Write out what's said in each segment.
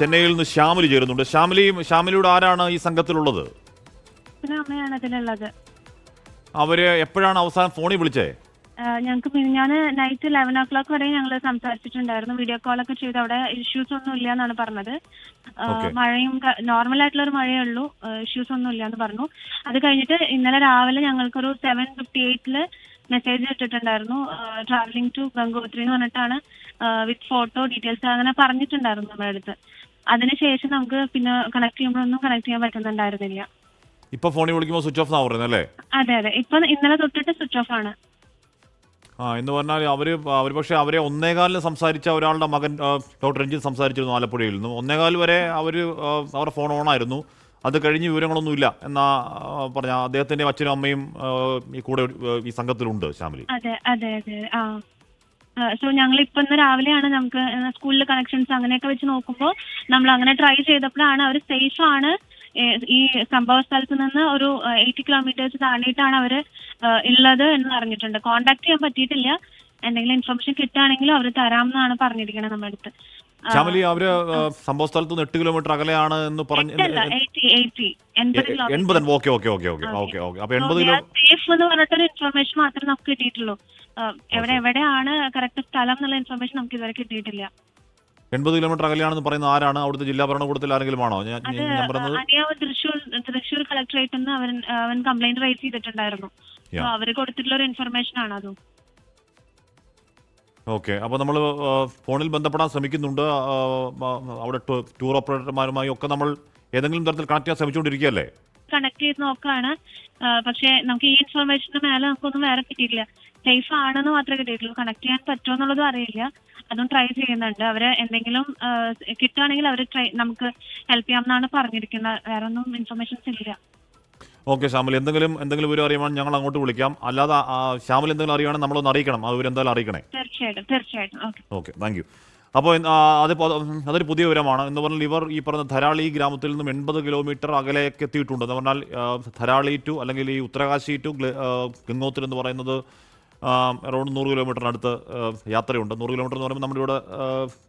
ചെന്നൈയിൽ നിന്ന് ശ്യാമിലി ചേരുന്നുണ്ട്. ശ്യാമിലിയുടെ ആരാണ് ഈ സംഘത്തിലുള്ളത്? അമ്മയാണ് അതിലുള്ളത്. അവര് എപ്പോഴാണ് അവസാനം ഫോണിൽ വിളിച്ചേ? ഞങ്ങൾക്ക് ഞാൻ നൈറ്റ് 11 o'clock വരെ ഞങ്ങൾ സംസാരിച്ചിട്ടുണ്ടായിരുന്നു. വീഡിയോ കോളൊക്കെ ചെയ്ത് അവിടെ ഇഷ്യൂസ് ഒന്നും ഇല്ല എന്നാണ് പറഞ്ഞത്. മഴയും നോർമൽ ആയിട്ടുള്ള ഒരു മഴയേ ഉള്ളൂ, ഇഷ്യൂസ് ഒന്നും ഇല്ല എന്ന് പറഞ്ഞു. അത് കഴിഞ്ഞിട്ട് ഇന്നലെ രാവിലെ ഞങ്ങൾക്കൊരു 7:58 മെസ്സേജ് ഇട്ടിട്ടുണ്ടായിരുന്നു. ട്രാവലിംഗ് ടു ഗംഗോത്രി എന്ന് പറഞ്ഞിട്ടാണ്, വിത്ത് ഫോട്ടോ ഡീറ്റെയിൽസ് അങ്ങനെ പറഞ്ഞിട്ടുണ്ടായിരുന്നു നമ്മുടെ അടുത്ത്. അതിനുശേഷം നമുക്ക് പിന്നെ കണക്ട് ചെയ്യുമ്പോഴൊന്നും കണക്ട് ചെയ്യാൻ പറ്റുന്നുണ്ടായിരുന്നില്ല. ഇപ്പൊ ഫോണിൽ വിളിക്കുമ്പോൾ സ്വിച്ച് ഓഫ് പറയുന്നത് അല്ലേ? അതെ അതെ, ഇപ്പൊ ഇന്നലെ തൊട്ടിട്ട് സ്വിച്ച് ഓഫ് ആണ്. എന്ന് പറഞ്ഞാൽ അവര് പക്ഷേ അവരെ 1:15 സംസാരിച്ച ഒരാളുടെ മകൻ ഡോക്ടർ രഞ്ജിത്ത് സംസാരിച്ചിരുന്നു ആലപ്പുഴയിൽ നിന്നും. 1:15 വരെ അവരുടെ ഫോൺ ഓണായിരുന്നു. അത് കഴിഞ്ഞ് വിവരങ്ങളൊന്നുമില്ല എന്നാ പറഞ്ഞ അദ്ദേഹത്തിന്റെ അച്ഛനും അമ്മയും ഈ കൂടെ ഈ സംഘത്തിലുണ്ട്. ശ്യാമിലി, അതെ അതെ അതെ. സോ ഞങ്ങൾ ഇപ്പൊ ഇന്ന് രാവിലെയാണ് നമുക്ക് സ്കൂളിൽ കണക്ഷൻസ് അങ്ങനെയൊക്കെ വെച്ച് നോക്കുമ്പോൾ നമ്മൾ അങ്ങനെ ട്രൈ ചെയ്തപ്പോഴാണ് അവർ സേഫ് ആണ്, ഈ സംഭവ സ്ഥലത്ത് നിന്ന് ഒരു 80 kilometers താണ്ടിയിട്ടാണ് അവര് ഉള്ളത് എന്ന് അറിഞ്ഞിട്ടുണ്ട്. കോണ്ടാക്ട് ചെയ്യാൻ പറ്റിയിട്ടില്ല. എന്തെങ്കിലും ഇൻഫർമേഷൻ കിട്ടുകയാണെങ്കിലും അവർ തരാമെന്നാണ് പറഞ്ഞിരിക്കുന്നത് നമ്മുടെ അടുത്ത്. ശ്യാമിലി, അവര് സംഭവ സ്ഥലത്ത് നിന്ന് 8 കിലോമീറ്റർ അകലെയാണ് എന്ന് പറഞ്ഞു. 80. ഓക്കെ. അപ്പൊ 80 സേഫ് എന്ന് പറഞ്ഞിട്ടൊരു ഇൻഫർമേഷൻ മാത്രമേ നമുക്ക് കിട്ടിയിട്ടുള്ളൂ. എവിടെയാണ് കറക്റ്റ് സ്ഥലം എന്നുള്ള ഇൻഫർമേഷൻ നമുക്ക് ഇതുവരെ കിട്ടിയിട്ടില്ല. 80 കിലോമീറ്റർ അകലെയാണെന്ന് പറയുന്നത് ആരാണ്? അവിടുത്തെ ജില്ലാ ഭരണകൂടത്തിൽ ആരെങ്കിലും ആണോ? തൃശ്ശൂർ കളക്ടറേറ്റ് അവൻ കംപ്ലൈന്റ് റൈസ് ചെയ്തിട്ടുണ്ടായിരുന്നു. അവര് കൊടുത്തിട്ടുള്ള ഒരു ഇൻഫർമേഷൻ ആണ് അതും. ഓക്കെ, അപ്പോൾ നമ്മൾ ഫോണിൽ ബന്ധപ്പെടാൻ ശ്രമിക്കുന്നുണ്ട്. അവിടെ ടൂർ ഓപ്പറേറ്റർമാരുമായി ഒക്കെ നമ്മൾ ഏതെങ്കിലും തരത്തിൽ കണക്ട് ചെയ്യാൻ ശ്രമിച്ചുകൊണ്ടിരിക്കുകയല്ലേ? കണക്ട് ചെയ്ത് നോക്കാണ്. പക്ഷെ നമുക്ക് ഈ ഇൻഫർമേഷന് മേലെ നമുക്കൊന്നും വേറെ കിട്ടിയിട്ടില്ല. സേഫ് ആണെന്ന് മാത്രമേ കിട്ടിയിട്ടുള്ളൂ. കണക്ട് ചെയ്യാൻ പറ്റുമോ എന്നുള്ളതും അറിയില്ല. അതും ട്രൈ ചെയ്യുന്നുണ്ട്. അവര് എന്തെങ്കിലും കിട്ടുകയാണെങ്കിൽ അവർ നമുക്ക് ഹെൽപ്പ് ചെയ്യാമെന്നാണ് പറഞ്ഞിരിക്കുന്നത്. വേറെ ഒന്നും ഇൻഫർമേഷൻസ് ഇല്ല. ഓക്കെ ശ്യാമിൽ, എന്തെങ്കിലും വിവരം അറിയുമ്പോൾ ഞങ്ങൾ അങ്ങോട്ട് വിളിക്കാം. അല്ലാതെ ശ്യാമിൽ എന്തെങ്കിലും അറിയുകയാണെങ്കിൽ നമ്മളൊന്ന് അറിയിക്കണം. അത് വിവരം എന്തായാലും അറിയിക്കണേ. തീർച്ചയായിട്ടും. Okay, thank you. അപ്പോൾ അതൊരു പുതിയ വിവരമാണ്. എന്ന് പറഞ്ഞാൽ ഇവർ ഈ പറഞ്ഞ ധരാളി ഗ്രാമത്തിൽ നിന്നും 80 കിലോമീറ്റർ അകലേക്ക് എത്തിയിട്ടുണ്ട്. എന്ന് പറഞ്ഞാൽ ധരാളി ടു അല്ലെങ്കിൽ ഈ ഉത്തരകാശി ടു ഗംഗോത്രി എന്ന് പറയുന്നത് അറൗണ്ട് 100 കിലോമീറ്ററിനടുത്ത് യാത്രയുണ്ട്. 100 കിലോമീറ്റർ എന്ന് പറയുമ്പോൾ നമ്മുടെ ഇവിടെ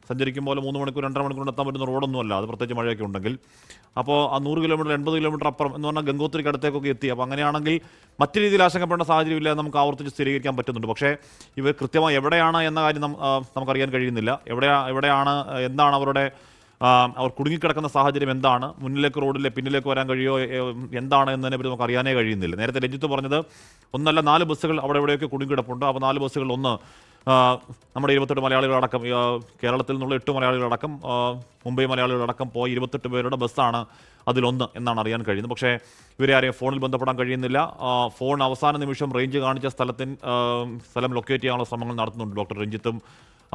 സഞ്ചരിക്കും പോലെ 3 മണിക്കൂർ 2.5 മണിക്കൂർ എത്താൻ പറ്റുന്ന റോഡൊന്നുമല്ല അത്, പ്രത്യേകിച്ച് മഴയൊക്കെ ഉണ്ടെങ്കിൽ. അപ്പോൾ ആ 100 കിലോമീറ്റർ 80 കിലോമീറ്റർ അപ്പുറം എന്ന് പറഞ്ഞാൽ ഗംഗോത്രിക്ക് അടുത്തേക്കൊക്കെ എത്തി. അപ്പോൾ അങ്ങനെയാണെങ്കിൽ മറ്റു രീതിയിൽ ആശങ്കപ്പെടേണ്ട സാഹചര്യമില്ല, നമുക്ക് ആവർത്തിച്ച് സ്ഥിരീകരിക്കാൻ പറ്റുന്നുണ്ട്. പക്ഷേ ഇവർ കൃത്യമായി എവിടെയാണ് എന്ന കാര്യം നമുക്കറിയാൻ കഴിയുന്നില്ല. എവിടെയാണ് എന്താണ് അവർ കുടുങ്ങിക്കിടക്കുന്ന സാഹചര്യം എന്താണ്, മുന്നിലേക്ക് റോഡിലെ പിന്നിലേക്ക് വരാൻ കഴിയുമോ എന്താണ് എന്നതിനെപ്പറ്റി നമുക്ക് അറിയാനേ കഴിയുന്നില്ല. നേരത്തെ രഞ്ജിത്ത് പറഞ്ഞത് 1 അല്ല 4 ബസ്സുകൾ അവിടെ എവിടെയൊക്കെ കുടുങ്ങിക്കിടപ്പുണ്ട്. അപ്പോൾ 4 ബസ്സുകളിൽ ഒന്ന് നമ്മുടെ 28 മലയാളികളടക്കം, കേരളത്തിൽ നിന്നുള്ള 8 മലയാളികളടക്കം, മുംബൈ മലയാളികളടക്കം പോയി 28 പേരുടെ ബസ്സാണ് അതിലൊന്ന് എന്നാണ് അറിയാൻ കഴിയുന്നത്. പക്ഷേ ഇവരെ ആരെയും ഫോണിൽ ബന്ധപ്പെടാൻ കഴിയുന്നില്ല. ഫോൺ അവസാന നിമിഷം റേഞ്ച് കാണിച്ച സ്ഥലം ലൊക്കേറ്റ് ചെയ്യാനുള്ള ശ്രമങ്ങൾ നടത്തുന്നുണ്ട് ഡോക്ടർ രഞ്ജിത്തും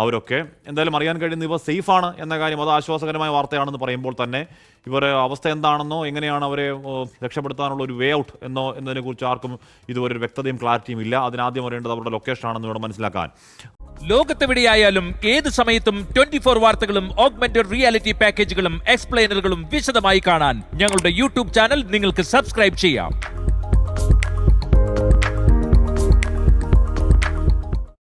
അവരൊക്കെ. എന്തായാലും അറിയാൻ കഴിയുന്ന ഇവർ സേഫാണ് എന്ന കാര്യം, അത് ആശ്വാസകരമായ വാർത്തയാണെന്ന് പറയുമ്പോൾ തന്നെ ഇവരുടെ അവസ്ഥ എന്താണെന്നോ എങ്ങനെയാണ് അവരെ രക്ഷപ്പെടുത്താനുള്ള ഒരു വേ ഔട്ട് എന്നതിനെക്കുറിച്ച് ആർക്കും ഇതുവരെ ഒരു വ്യക്തതയും ക്ലാരിറ്റിയും ഇല്ല. അതിനാദ്യം വരേണ്ടത് അവരുടെ ലൊക്കേഷൻ ആണെന്ന് ഇവിടെ മനസ്സിലാക്കാൻ. ലോകത്തെവിടെയായാലും ഏത് സമയത്തും 24 വാർത്തകളും ഓഗ്മെന്റഡ് റിയാലിറ്റി പാക്കേജുകളും എക്സ്പ്ലെയിനറുകളും വിശദമായി കാണാൻ ഞങ്ങളുടെ യൂട്യൂബ് ചാനൽ നിങ്ങൾക്ക് സബ്സ്ക്രൈബ് ചെയ്യാം.